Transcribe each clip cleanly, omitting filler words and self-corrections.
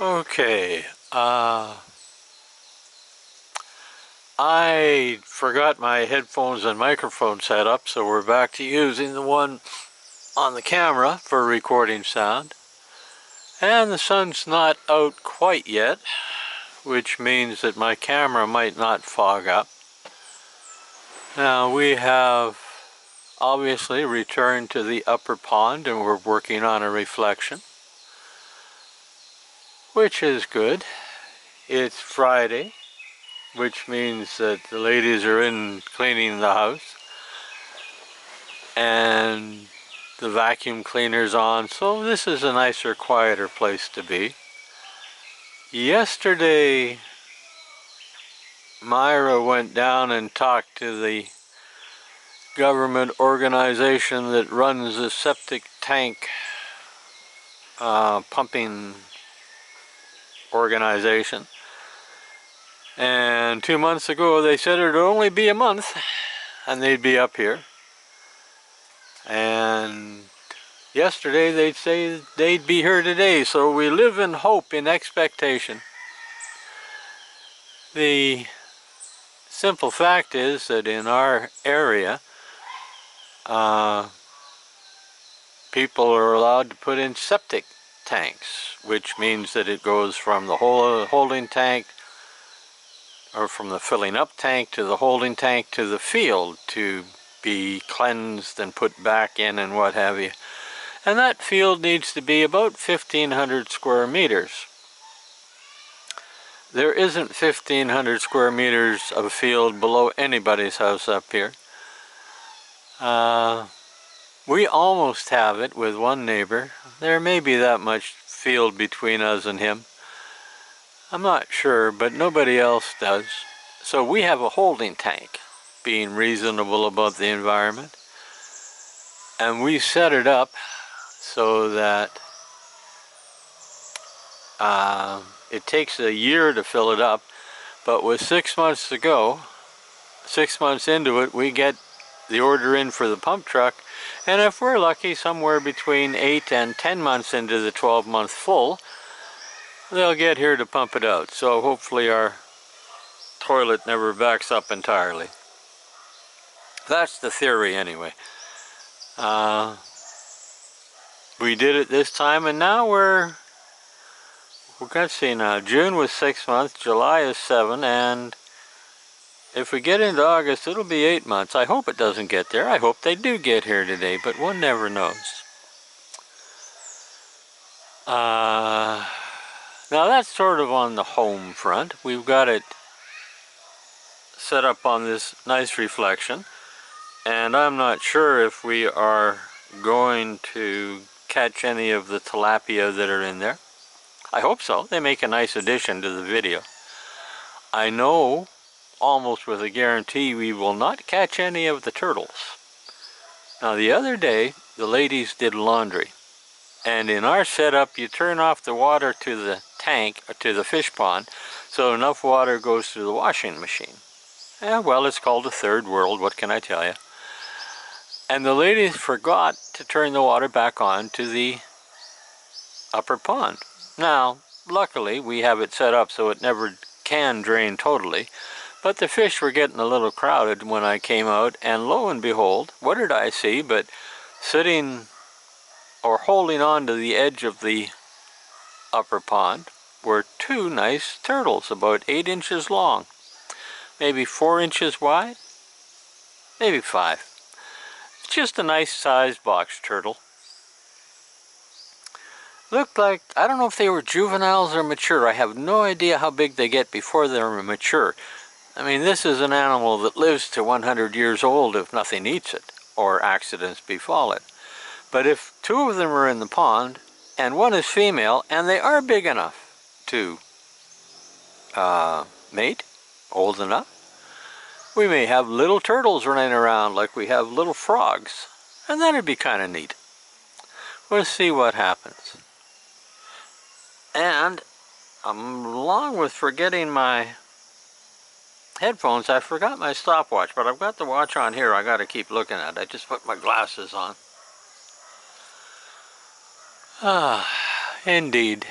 Okay, I forgot my headphones and microphone set up, so we're back to using the one on the camera for recording sound. And the sun's not out quite yet, which means that my camera might not fog up. Now we have obviously returned to the upper pond and we're working on a reflection, which is good. It's Friday, which means that the ladies are in cleaning the house and the vacuum cleaner's on, so this is a nicer, quieter place to be. Yesterday, Myra went down and talked to the government organization that runs the septic tank pumping organization. And 2 months ago they said it'd only be a month and they'd be up here. And yesterday they'd say they'd be here today, so we live in hope, in expectation. The simple fact is that in our area, people are allowed to put in septic tanks, which means that it goes from the holding tank, or from the filling up tank to the holding tank to the field to be cleansed and put back in and what have you. And that field needs to be about 1,500 square meters. There isn't 1,500 square meters of field below anybody's house up here. We almost have it with one neighbor. There may be that much field between us and him. I'm not sure, but nobody else does. So we have a holding tank, being reasonable about the environment. And we set it up so that it takes a year to fill it up, but with 6 months to go, 6 months into it, we get the order in for the pump truck, and if we're lucky, somewhere between 8 and 10 months into the 12-month full, they'll get here to pump it out. So hopefully our toilet never backs up entirely. That's the theory anyway. We did it this time, and now let's see now, June was 6 months, July is 7, and if we get into August, it'll be 8 months. I hope it doesn't get there. I hope they do get here today, but one never knows. Now that's sort of on the home front. We've got it set up on this nice reflection, and I'm not sure if we are going to catch any of the tilapia that are in there. I hope so. They make a nice addition to the video. I know almost with a guarantee we will not catch any of the turtles. Now the other day the ladies did laundry, and in our setup you turn off the water to the tank, or to the fish pond, so enough water goes through the washing machine. Well, it's called a third world, what can I tell you? And the ladies forgot to turn the water back on to the upper pond. Now, luckily, we have it set up so it never can drain totally, but the fish were getting a little crowded when I came out, and lo and behold, what did I see but sitting or holding on to the edge of the upper pond were two nice turtles, about 8 inches long, maybe 4 inches wide, maybe 5. It's just a nice sized box turtle. Looked like, I don't know if they were juveniles or mature. I have no idea how big they get before they're mature. I mean, this is an animal that lives to 100 years old if nothing eats it or accidents befall it. But if 2 of them are in the pond and one is female and they are big enough to mate, old enough, we may have little turtles running around like we have little frogs, and that'd be kind of neat. We'll see what happens. And along with forgetting my headphones, I forgot my stopwatch, but I've got the watch on here. I got to keep looking at it. I just put my glasses on. Indeed.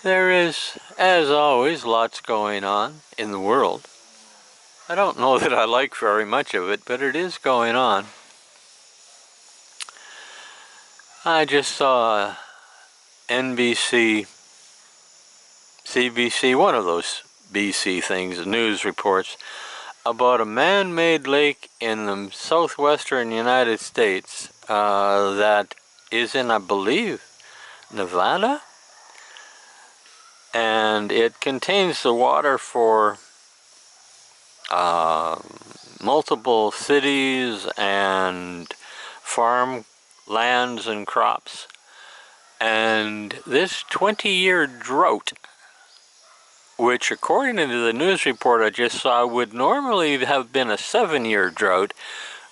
There is, as always, lots going on in the world. I don't know that I like very much of it, but it is going on. I just saw NBC, CBC, one of those BC things, news reports, about a man-made lake in the southwestern United States that is in, I believe, Nevada? And it contains the water for multiple cities and farm lands and crops. And this 20-year drought, which according to the news report I just saw would normally have been a 7-year drought,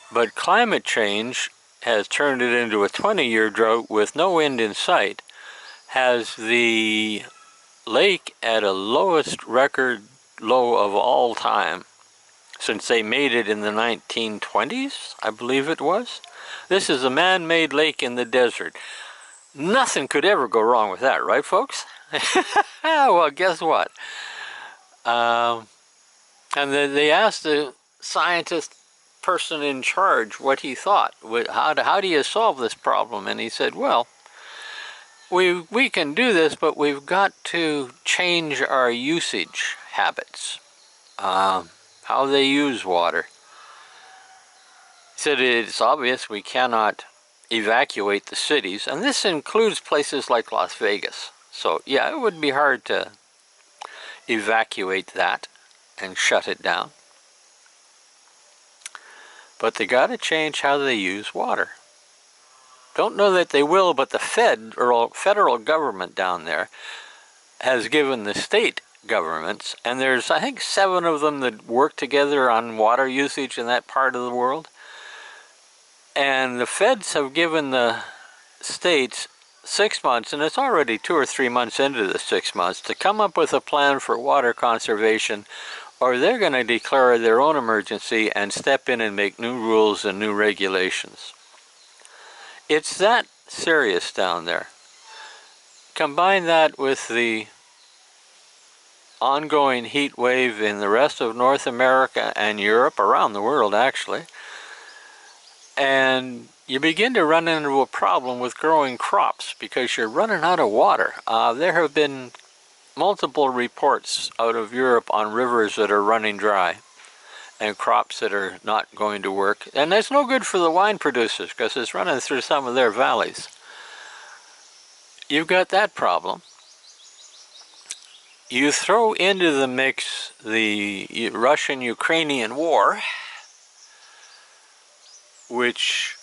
but climate change has turned it into a 20-year drought with no end in sight, has the lake at a lowest record low of all time since they made it in the 1920s, I believe it was. This is a man-made lake in the desert. Nothing could ever go wrong with that, right, folks? Well, guess what? And they asked the scientist person in charge what he thought. How do you solve this problem? And he said, well, we can do this, but we've got to change our usage habits, how they use water. He said it's obvious we cannot evacuate the cities, and this includes places like Las Vegas. So yeah, it would be hard to evacuate that and shut it down. But they got to change how they use water. Don't know that they will, but the federal government down there has given the state governments, and there's I think 7 of them that work together on water usage in that part of the world. And the feds have given the states 6 months, and it's already 2 or 3 months into the 6 months, to come up with a plan for water conservation, or they're going to declare their own emergency and step in and make new rules and new regulations. It's that serious down there. Combine that with the ongoing heat wave in the rest of North America and Europe, around the world actually, and you begin to run into a problem with growing crops because you're running out of water. There have been multiple reports out of Europe on rivers that are running dry and crops that are not going to work. And that's no good for the wine producers because it's running through some of their valleys. You've got that problem. You throw into the mix the Russian-Ukrainian war, which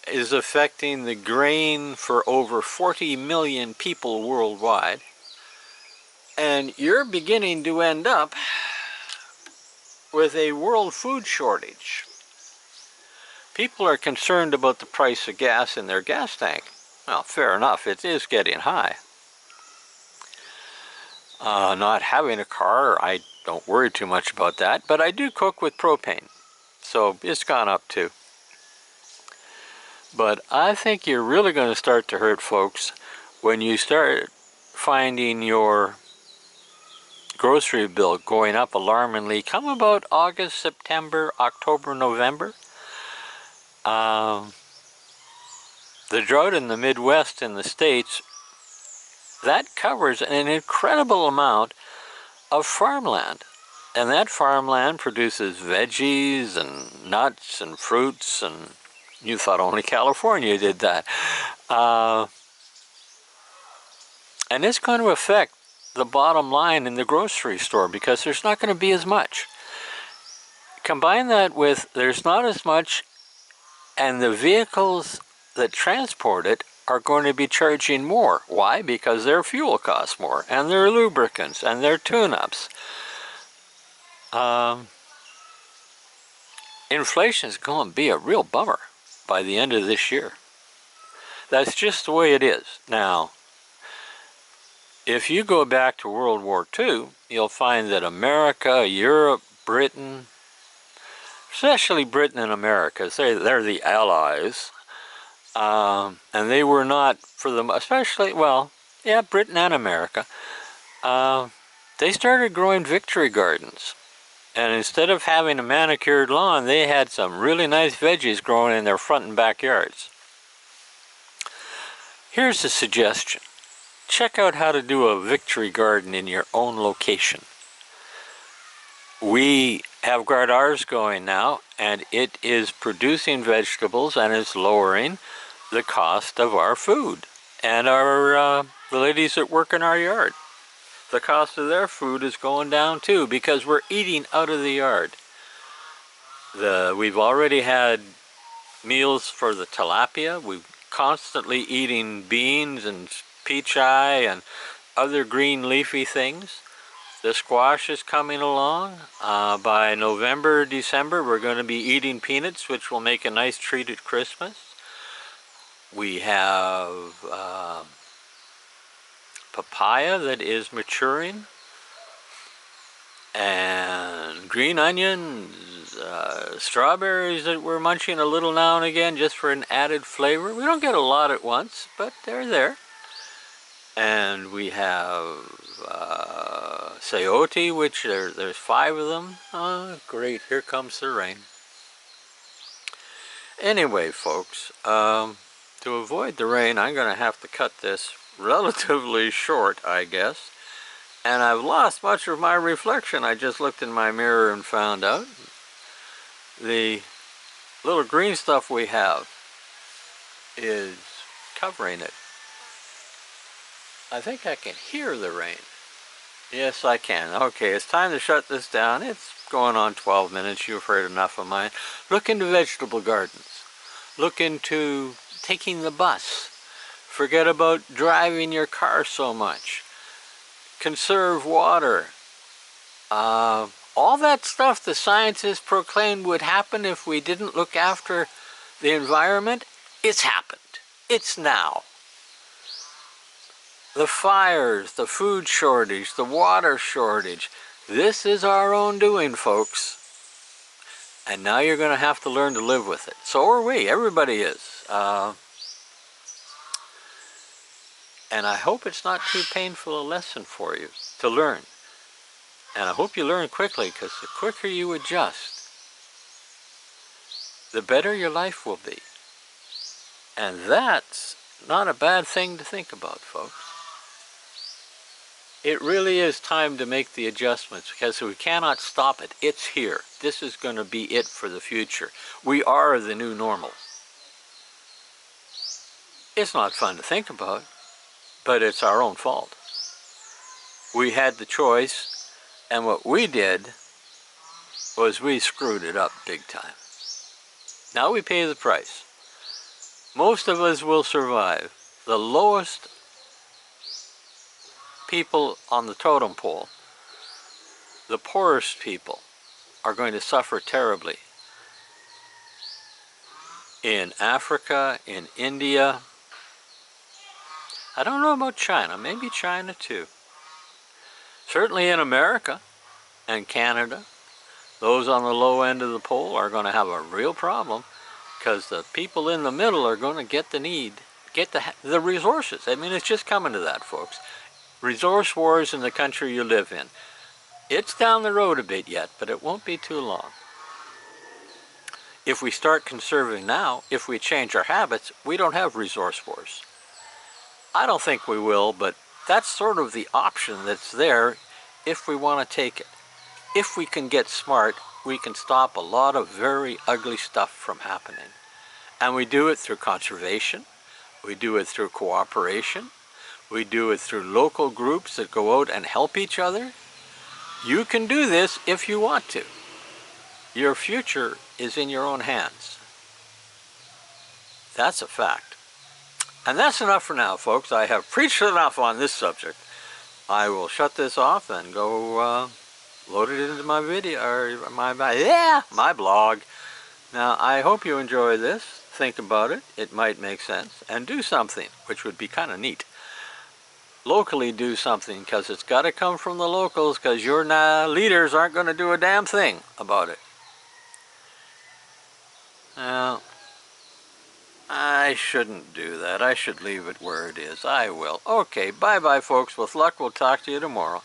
is affecting the grain for over 40 million people worldwide, and you're beginning to end up with a world food shortage. People are concerned about the price of gas in their gas tank. Well, fair enough, it is getting high. Not having a car, I don't worry too much about that, but I do cook with propane, so it's gone up too. But I think you're really going to start to hurt, folks, when you start finding your grocery bill going up alarmingly come about August, September, October, November. The drought in the Midwest in the States, that covers an incredible amount of farmland. And that farmland produces veggies and nuts and fruits, and you thought only California did that. And it's going to affect the bottom line in the grocery store because there's not going to be as much. Combine that with there's not as much, and the vehicles that transport it are going to be charging more. Why? Because their fuel costs more, and their lubricants, and their tune-ups. Inflation is going to be a real bummer by the end of this year. That's just the way it is. Now, if you go back to World War II, you'll find that America, Europe, Britain, especially Britain and America, they're the allies, and they were not, for them, especially, well, yeah, Britain and America, they started growing victory gardens. And instead of having a manicured lawn, they had some really nice veggies growing in their front and backyards. Here's a suggestion. Check out how to do a victory garden in your own location. We have got ours going now, and it is producing vegetables and is lowering the cost of our food. And our the ladies that work in our yard, the cost of their food is going down too, because we're eating out of the yard. We've already had meals for the tilapia. We're constantly eating beans and peach eye and other green leafy things. The squash is coming along. By November, December, we're going to be eating peanuts, which will make a nice treat at Christmas. We have papaya that is maturing, and green onions, strawberries that we're munching a little now and again just for an added flavor. We don't get a lot at once, but they're there. And we have sayote, which there's 5 of them. Oh, great, here comes the rain. Anyway, folks, to avoid the rain, I'm going to have to cut this relatively short, I guess. And I've lost much of my reflection. I just looked in my mirror and found out. The little green stuff we have is covering it. I think I can hear the rain. Yes, I can. Okay, it's time to shut this down. It's going on 12 minutes. You've heard enough of mine. Look into vegetable gardens. Look into taking the bus. Forget about driving your car so much. Conserve water. All that stuff the scientists proclaimed would happen if we didn't look after the environment, it's happened. It's now. The fires, the food shortage, the water shortage, this is our own doing, folks. And now you're going to have to learn to live with it. So are we. Everybody is. And I hope it's not too painful a lesson for you to learn. And I hope you learn quickly, because the quicker you adjust, the better your life will be. And that's not a bad thing to think about, folks. It really is time to make the adjustments, because we cannot stop it. It's here. This is going to be it for the future. We are the new normal. It's not fun to think about, but it's our own fault. We had the choice, and what we did was we screwed it up big time. Now we pay the price. Most of us will survive. The lowest people on the totem pole, the poorest people, are going to suffer terribly. In Africa, in India, I don't know about China, maybe China too. Certainly in America and Canada, those on the low end of the pole are going to have a real problem, because the people in the middle are going to get the resources. I mean, it's just coming to that, folks. Resource wars in the country you live in. It's down the road a bit yet, but it won't be too long. If we start conserving now, if we change our habits, we don't have resource wars. I don't think we will, but that's sort of the option that's there if we want to take it. If we can get smart, we can stop a lot of very ugly stuff from happening. And we do it through conservation. We do it through cooperation. We do it through local groups that go out and help each other. You can do this if you want to. Your future is in your own hands. That's a fact. And that's enough for now, folks. I have preached enough on this subject. I will shut this off and go load it into my video, or my blog. Now, I hope you enjoy this. Think about it. It might make sense. And do something, which would be kind of neat. Locally do something, because it's got to come from the locals, because your leaders aren't going to do a damn thing about it. Now, I shouldn't do that. I should leave it where it is. I will. Okay, bye-bye, folks. With luck, we'll talk to you tomorrow.